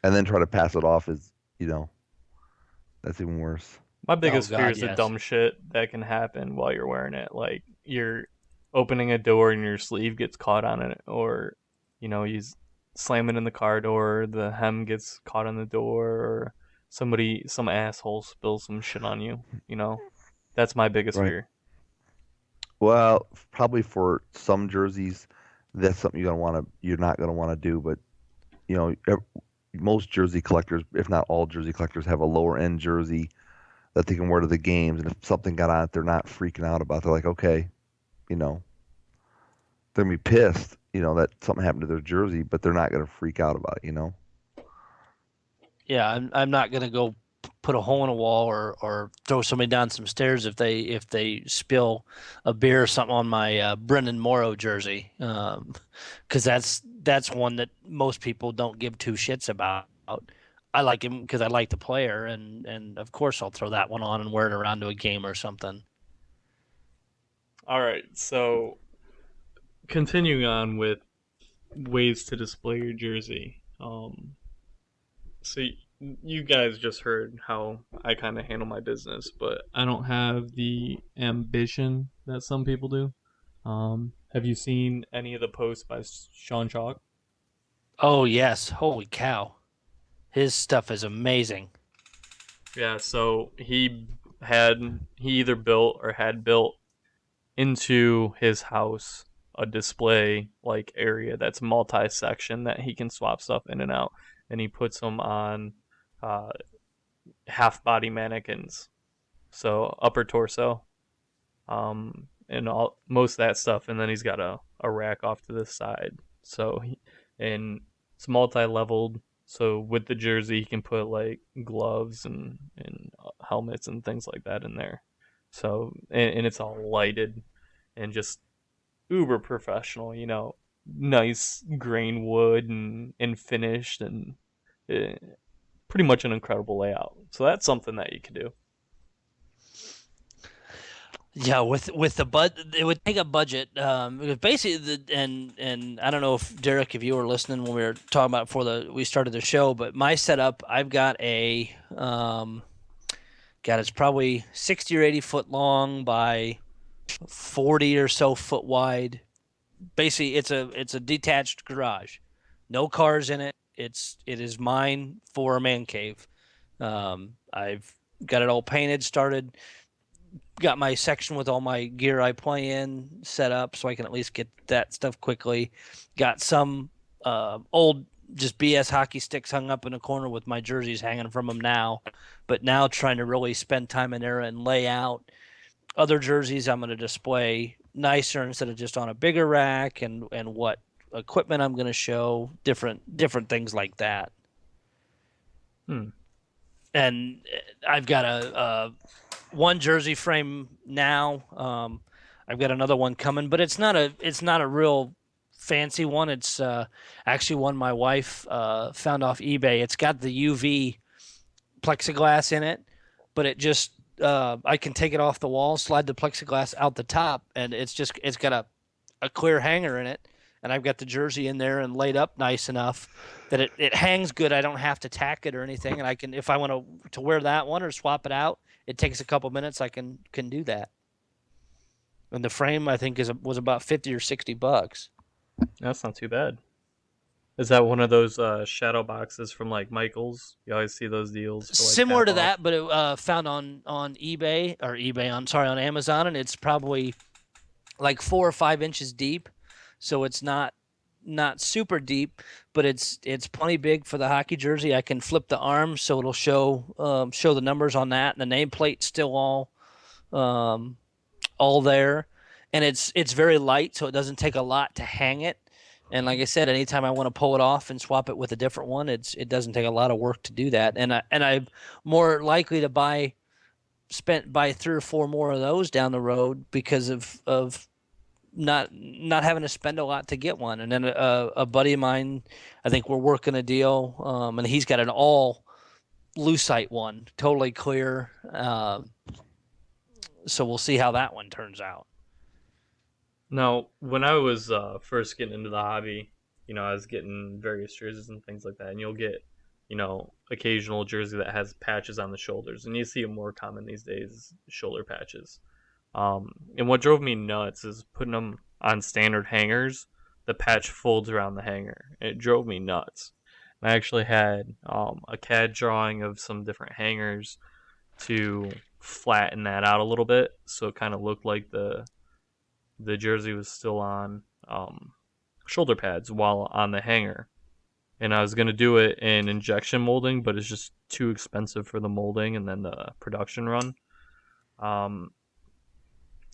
And then try to pass it off as, that's even worse. My biggest fear is the dumb shit that can happen while you're wearing it. Like you're opening a door and your sleeve gets caught on it, or you slam it in the car door, the hem gets caught on the door, or some asshole spills some shit on you. That's my biggest fear. Well, probably for some jerseys, that's something you're not gonna want to do. But most jersey collectors, if not all jersey collectors, have a lower end jersey that they can wear to the games. And if something got on it, they're not freaking out about it. They're like, okay, you know, they're gonna be pissed, that something happened to their jersey, but they're not gonna freak out about it. Yeah, I'm not gonna go put a hole in a wall or throw somebody down some stairs if they spill a beer or something on my Brendan Morrow jersey, because that's one that most people don't give two shits about. I like him because I like the player, and of course I'll throw that one on and wear it around to a game or something. All right, so continuing on with ways to display your jersey. So you guys just heard how I kind of handle my business, but I don't have the ambition that some people do. Have you seen any of the posts by Sean Chalk? Oh yes, holy cow, his stuff is amazing. Yeah, so he either built or had built into his house a display like area that's multi-section that he can swap stuff in and out, and he puts them on uh, half body mannequins, so upper torso, and most of that stuff, and then he's got a rack off to the side. And it's multi-leveled. So with the jersey, he can put like gloves and helmets and things like that in there. So and it's all lighted and just uber professional. Nice grain wood and finished and uh, pretty much an incredible layout. So that's something that you could do. Yeah, with the it would take a budget. Because basically, and I don't know if Derek, if you were listening when we were talking about before we started the show, but my setup, I've got it's probably 60 or 80 foot long by 40 or so foot wide. Basically, it's a detached garage, no cars in it. It is mine for a man cave. I've got it all painted, started. Got my section with all my gear I play in set up so I can at least get that stuff quickly. Got some old just BS hockey sticks hung up in a corner with my jerseys hanging from them now. But now trying to really spend time in there and lay out other jerseys I'm going to display nicer instead of just on a bigger rack and what equipment I'm going to show, different things like that. And I've got a one jersey frame now. I've got another one coming, but it's not a real fancy one. It's actually one my wife found off eBay. It's got the UV plexiglass in it, but it just I can take it off the wall, slide the plexiglass out the top, and it's got a clear hanger in it. And I've got the jersey in there and laid up nice enough that it hangs good. I don't have to tack it or anything. And I can, if I want to wear that one or swap it out, it takes a couple minutes. I can do that. And the frame I think was about $50 or $60. That's not too bad. Is that one of those shadow boxes from like Michaels? You always see those deals for, like, Similar to half off. that, but it found on eBay on Amazon, and it's probably like 4 or 5 inches deep. So it's not super deep, but it's plenty big for the hockey jersey. I can flip the arms so it'll show the numbers on that, and the nameplate's still all there, and it's very light, so it doesn't take a lot to hang it. And like I said, anytime I want to pull it off and swap it with a different one, it doesn't take a lot of work to do that. And I'm more likely to buy 3 or 4 more of those down the road because of not having to spend a lot to get one. And then a buddy of mine, I think we're working a deal, and he's got an all lucite one, totally clear. So we'll see how that one turns out. Now, when I was first getting into the hobby, I was getting various jerseys and things like that, and you'll get, occasional jersey that has patches on the shoulders, and you see them more common these days, shoulder patches. And what drove me nuts is putting them on standard hangers. The patch folds around the hanger. It drove me nuts. And I actually had a CAD drawing of some different hangers to flatten that out a little bit, so it kind of looked like the jersey was still on shoulder pads while on the hanger. and I was gonna do it in injection molding, but it's just too expensive for the molding and then the production run. And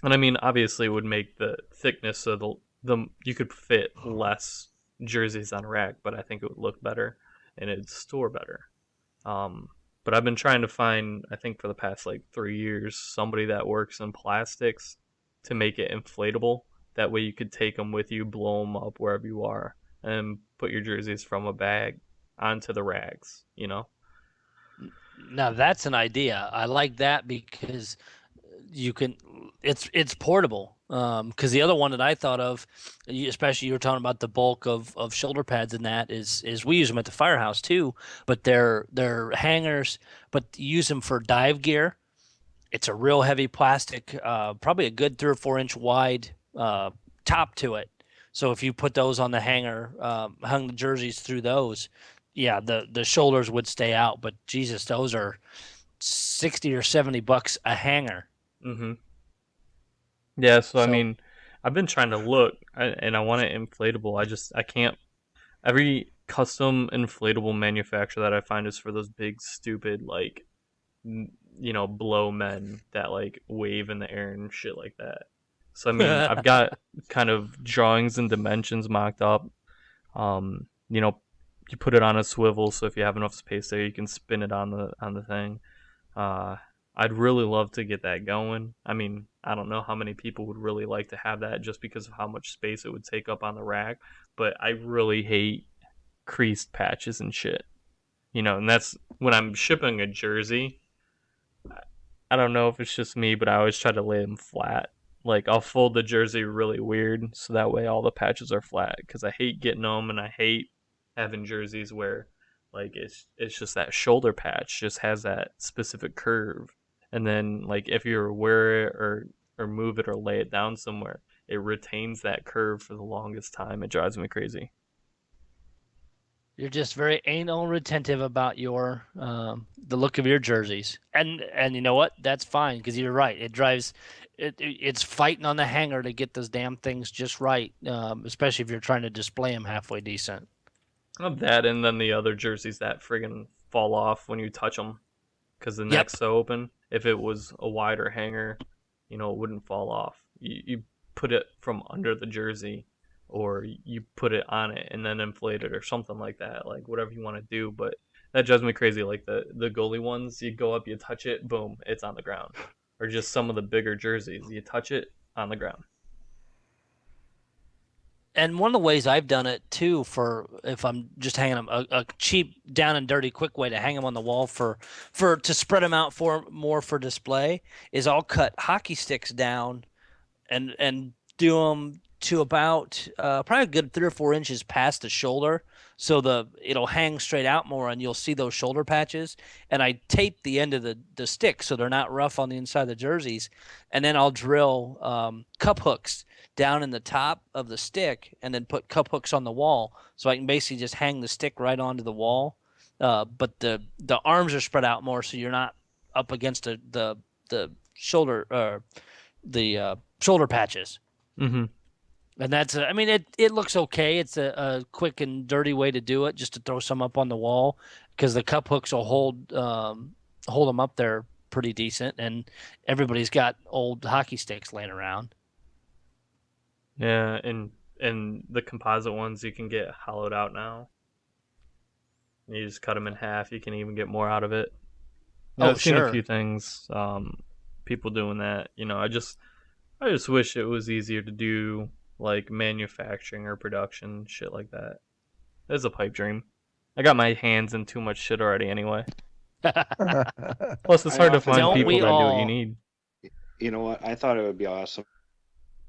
I mean, obviously, it would make the thickness of the you could fit less jerseys on a rack, but I think it would look better and it'd store better. But I've been trying to find, I think for the past like 3 years, somebody that works in plastics to make it inflatable. That way you could take them with you, blow them up wherever you are, and put your jerseys from a bag onto the rags, you know? Now that's an idea. I like that because you can. It's portable. Because the other one that I thought of, especially you were talking about the bulk of shoulder pads, and that is we use them at the firehouse too, but they're hangers, but you use them for dive gear. It's a real heavy plastic, probably a good 3 or 4 inch wide top to it. So if you put those on the hanger, hung the jerseys through those, yeah, the shoulders would stay out. But Jesus, those are $60 or $70 a hanger. Mm-hmm. Yeah, so I So- mean, I've been trying to look, and I want it inflatable. I can't. Every custom inflatable manufacturer that I find is for those big, stupid, like, blow men that like wave in the air and shit like that. So I mean, I've got kind of drawings and dimensions mocked up. You put it on a swivel, so if you have enough space there, you can spin it on the thing. I'd really love to get that going. I mean, I don't know how many people would really like to have that just because of how much space it would take up on the rack, but I really hate creased patches and shit. And that's when I'm shipping a jersey. I don't know if it's just me, but I always try to lay them flat. Like, I'll fold the jersey really weird so that way all the patches are flat, because I hate getting them, and I hate having jerseys where like it's just that shoulder patch just has that specific curve. And then, like, if you wear it or move it or lay it down somewhere, it retains that curve for the longest time. It drives me crazy. You're just very anal retentive about your the look of your jerseys, and you know what? That's fine because you're right. It's fighting on the hanger to get those damn things just right, especially if you're trying to display them halfway decent. Of that, and then the other jerseys that friggin' fall off when you touch them because the neck's so open. If it was a wider hanger, it wouldn't fall off. You put it from under the jersey, or you put it on it and then inflate it or something like that, like whatever you want to do. But that drives me crazy. Like the goalie ones, you go up, you touch it, boom, it's on the ground. Or just some of the bigger jerseys, you touch it, on the ground. And one of the ways I've done it too, for if I'm just hanging them, a cheap, down and dirty, quick way to hang them on the wall for to spread them out for more for display, is I'll cut hockey sticks down and do them to about probably a good 3 or 4 inches past the shoulder, so it'll hang straight out more, and you'll see those shoulder patches. And I tape the end of the stick so they're not rough on the inside of the jerseys, and then I'll drill cup hooks down in the top of the stick, and then put cup hooks on the wall, so I can basically just hang the stick right onto the wall. But the arms are spread out more, so you're not up against the shoulder the shoulder patches. Mm-hmm. And that's it looks okay. It's a quick and dirty way to do it, just to throw some up on the wall, because the cup hooks will hold them up there pretty decent, and everybody's got old hockey sticks laying around. Yeah, and the composite ones you can get hollowed out now. You just cut them in half. You can even get more out of it. I've seen a few things, people doing that. I just wish it was easier to do, like manufacturing or production, shit like that. It's a pipe dream. I got my hands in too much shit already anyway. Plus, it's hard to find people that do what you need. You know what? I thought it would be awesome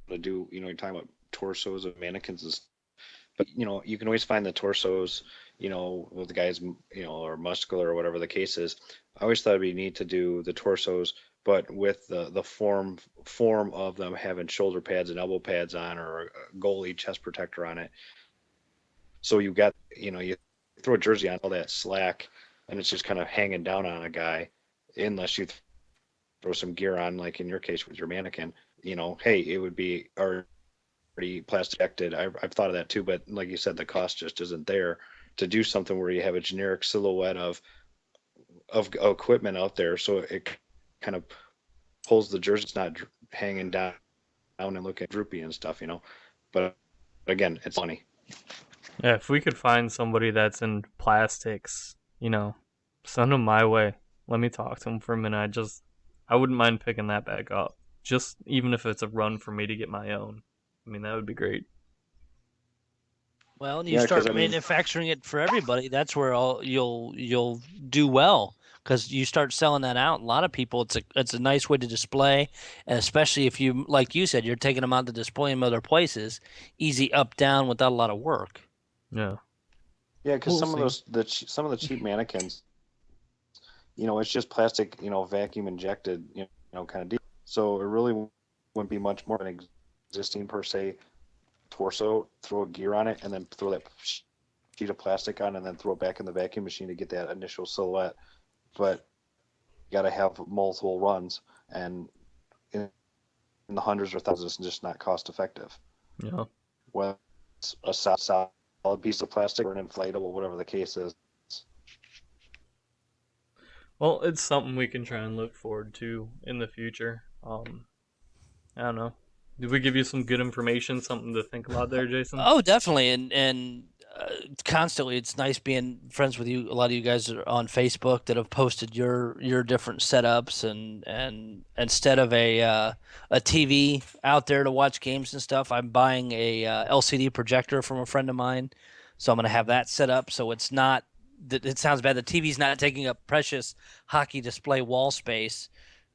to do, you're talking about torsos of mannequins, but you can always find the torsos, with the guys, or muscular or whatever the case is. I always thought it'd be neat to do the torsos, but with the form of them having shoulder pads and elbow pads on, or a goalie chest protector on it. So you got, you throw a jersey on all that slack, and it's just kind of hanging down on a guy, unless you throw some gear on, like in your case with your mannequin. Hey, it would be already plastic protected. I've thought of that too, but like you said, the cost just isn't there to do something where you have a generic silhouette of equipment out there, so it kind of pulls the jersey. It's not hanging down and looking droopy and stuff, But again, it's money. Yeah, if we could find somebody that's in plastics, send them my way. Let me talk to them for a minute. I wouldn't mind picking that back up. Just even if it's a run for me to get my own. I mean, that would be great. Well, you start manufacturing it for everybody. That's where you'll do well, because you start selling that out. A lot of people, it's a nice way to display, and especially if you, like you said, you're taking them out to display them other places, easy up down without a lot of work. Yeah. Yeah, because some of the cheap mannequins, it's just plastic, vacuum injected, kind of deal. So it really wouldn't be much more of an existing per se torso, throw a gear on it, and then throw that sheet of plastic on, and then throw it back in the vacuum machine to get that initial silhouette. But you got to have multiple runs, and in the hundreds or thousands, it's just not cost effective. Yeah. Well, it's a solid piece of plastic or an inflatable, whatever the case is. Well, it's something we can try and look forward to in the future. I don't know. Did we give you some good information, something to think about there, Jason? Oh, definitely, and constantly, it's nice being friends with you. A lot of you guys are on Facebook that have posted your different setups, and instead of a TV out there to watch games and stuff, I'm buying a LCD projector from a friend of mine, so I'm gonna have that set up so it's not. It sounds bad. The TV's not taking up precious hockey display wall space.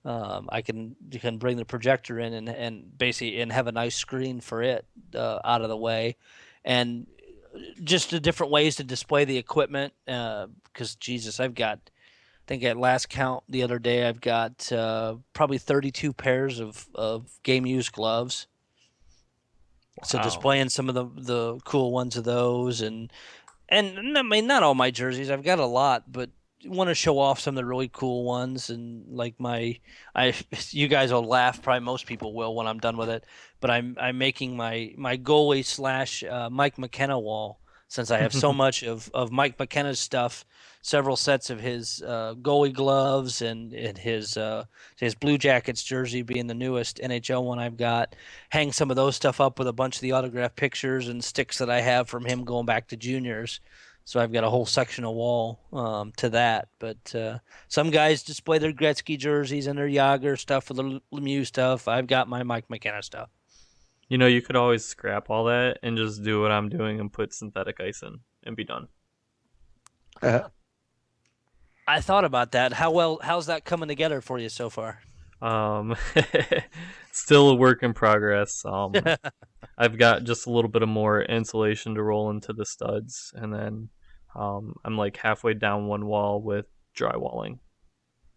You can bring the projector in and basically have a nice screen for it out of the way, and just the different ways to display the equipment. Because Jesus, I think at last count the other day, I've got probably 32 pairs of game used gloves. Wow. So displaying some of the cool ones of those, and I mean, not all my jerseys. I've got a lot, but want to show off some of the really cool ones, and like you guys will laugh, probably most people will when I'm done with it, but I'm making my goalie / Mike McKenna wall, since I have so much of Mike McKenna's stuff, several sets of his goalie gloves and his Blue Jackets jersey being the newest NHL one I've got. Hang some of those stuff up with a bunch of the autographed pictures and sticks that I have from him going back to juniors. So I've got a whole section of wall to that. But some guys display their Gretzky jerseys and their Yager stuff with the Lemieux stuff. I've got my Mike McKenna stuff. You could always scrap all that and just do what I'm doing and put synthetic ice in and be done. I thought about that. How's that coming together for you so far? Still a work in progress. I've got just a little bit of more insulation to roll into the studs, and then I'm like halfway down one wall with drywalling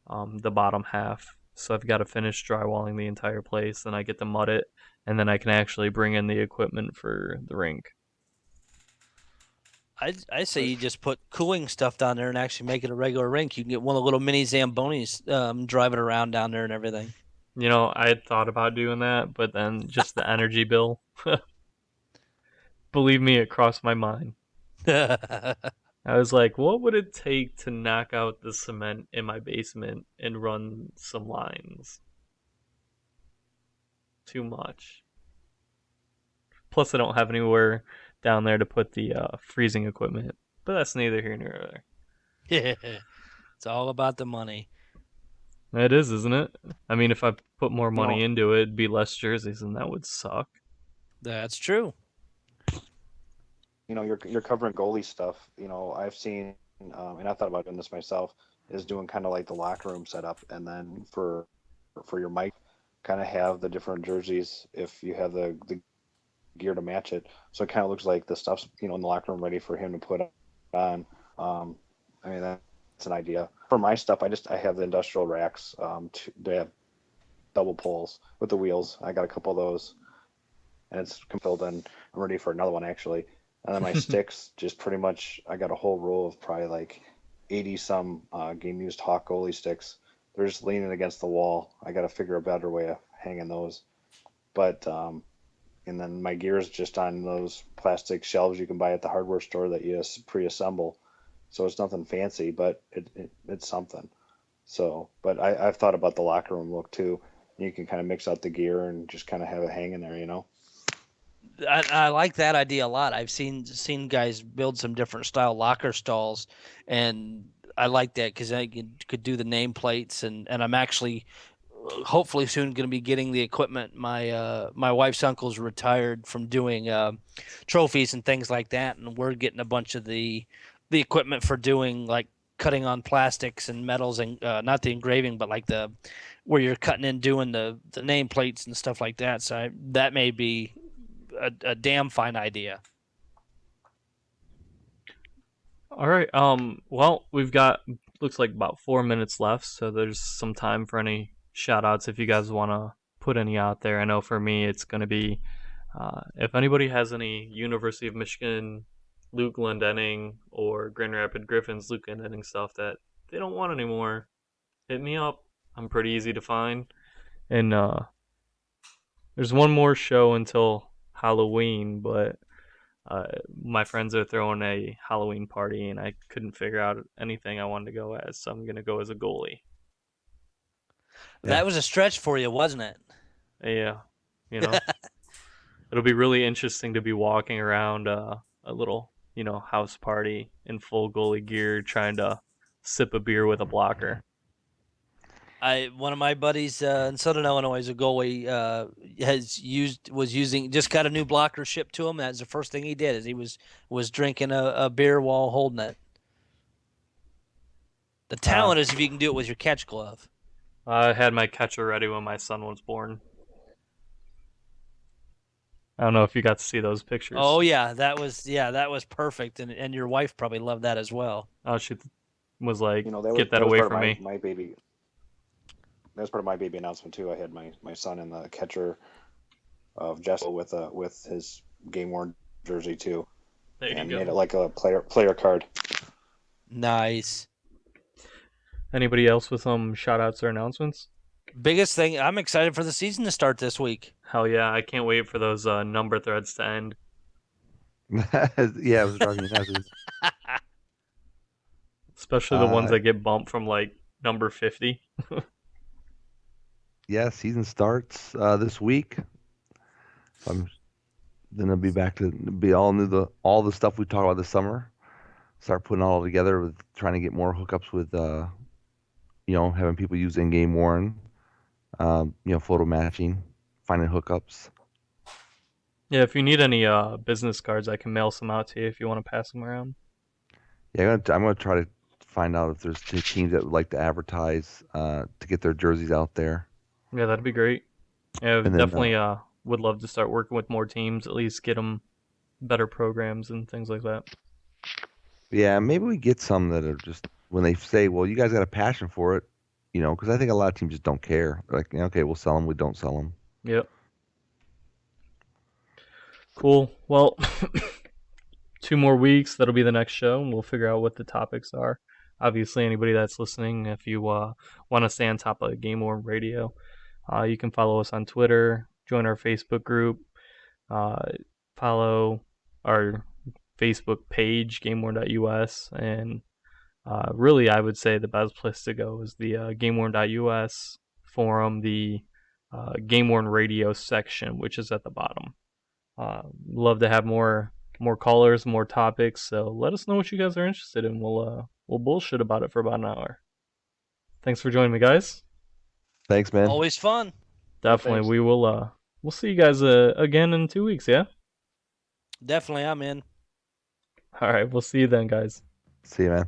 the bottom half. So I've got to finish drywalling the entire place, then I get to mud it, and then I can actually bring in the equipment for the rink. I say you just put cooling stuff down there and actually make it a regular rink. You can get one of the little mini Zambonis driving around down there and everything. I had thought about doing that, but then just the energy bill. Believe me, it crossed my mind. I was like, what would it take to knock out the cement in my basement and run some lines? Too much. Plus, I don't have anywhere down there to put the freezing equipment. But that's neither here nor there. Yeah, it's all about the money. It is, isn't it? I mean, if I put more money into it, it'd be less jerseys, and that would suck. That's true. You're covering goalie stuff. I've seen, and I thought about doing this myself, is doing kind of like the locker room setup, and then for your mic, kind of have the different jerseys if you have the gear to match it. So it kind of looks like the stuff's in the locker room ready for him to put on. I mean, that's an idea. For my stuff, I have the industrial racks. They have double poles with the wheels. I got a couple of those, and it's filled in. I'm ready for another one actually. And then my sticks, just pretty much, I got a whole row of probably like 80 some game used Hawk goalie sticks. They're just leaning against the wall. I got to figure a better way of hanging those. But and then my gear is just on those plastic shelves you can buy at the hardware store that you pre-assemble. So it's nothing fancy, but it's something. So, but I've thought about the locker room look too. You can kind of mix out the gear and just kind of have it hanging there, you know? I like that idea a lot. I've seen guys build some different style locker stalls, and I like that because I could do the nameplates, and I'm actually hopefully soon going to be getting the equipment. My wife's uncle's retired from doing trophies and things like that, and we're getting a bunch of the equipment for doing like cutting on plastics and metals and not the engraving, but like the where you're cutting and doing the nameplates and stuff like that. So that may be a damn fine idea. All right. Well, we've got looks like about 4 minutes left, so there's some time for any shout outs if you guys want to put any out there. I know for me it's going to be if anybody has any University of Michigan Luke Glendenning or Grand Rapids Griffins Luke Glendenning stuff that they don't want anymore, hit me up. I'm pretty easy to find. And there's one more show until Halloween, but my friends are throwing a Halloween party, and I couldn't figure out anything I wanted to go as, so I'm going to go as a goalie. That was a stretch for you, wasn't it? Yeah, it'll be really interesting to be walking around a little, house party in full goalie gear, trying to sip a beer with a blocker. One of my buddies in Southern Illinois is a goalie. Just got a new blocker shipped to him. That's the first thing he did. Is he was drinking a beer while holding it. The talent is if you can do it with your catch glove. I had my catcher ready when my son was born. I don't know if you got to see those pictures. Oh yeah, that was perfect, and your wife probably loved that as well. Oh, she was like, get that away from me. My baby. That was part of my baby announcement too. I had my son in the catcher of Jessel with his GameWorn jersey too, and made it like a player card. Nice. Anybody else with some shout outs or announcements? Biggest thing, I'm excited for the season to start this week. Hell yeah, I can't wait for those number threads to end. Yeah, it was driving me nuts. Especially the ones that get bumped from like number 50. Yeah, season starts this week. Then I'll be back to be all the stuff we talked about this summer. Start putting it all together with trying to get more hookups with having people use in-game Warren, photo matching, finding hookups. Yeah, if you need any business cards, I can mail some out to you if you want to pass them around. Yeah, I'm gonna try to find out if there's teams that would like to advertise to get their jerseys out there. Yeah, that'd be great. Yeah, definitely would love to start working with more teams, at least get them better programs and things like that. Yeah, maybe we get some that are just, when they say, well, you guys got a passion for it, because I think a lot of teams just don't care. They're like, okay, we'll sell them, we don't sell them. Yep. Cool. Well, 2 more weeks, that'll be the next show, and we'll figure out what the topics are. Obviously, anybody that's listening, if you want to stay on top of GameWorn Radio, you can follow us on Twitter, join our Facebook group, follow our Facebook page, GameWorn.us, and really, I would say the best place to go is the GameWorn.us forum, the GameWorn Radio section, which is at the bottom. Love to have more callers, more topics, so let us know what you guys are interested in. We'll bullshit about it for about an hour. Thanks for joining me, guys. Thanks, man. Always fun. Definitely. Thanks. We will we'll see you guys again in 2 weeks, yeah? Definitely, I'm in. All right, we'll see you then, guys. See you, man.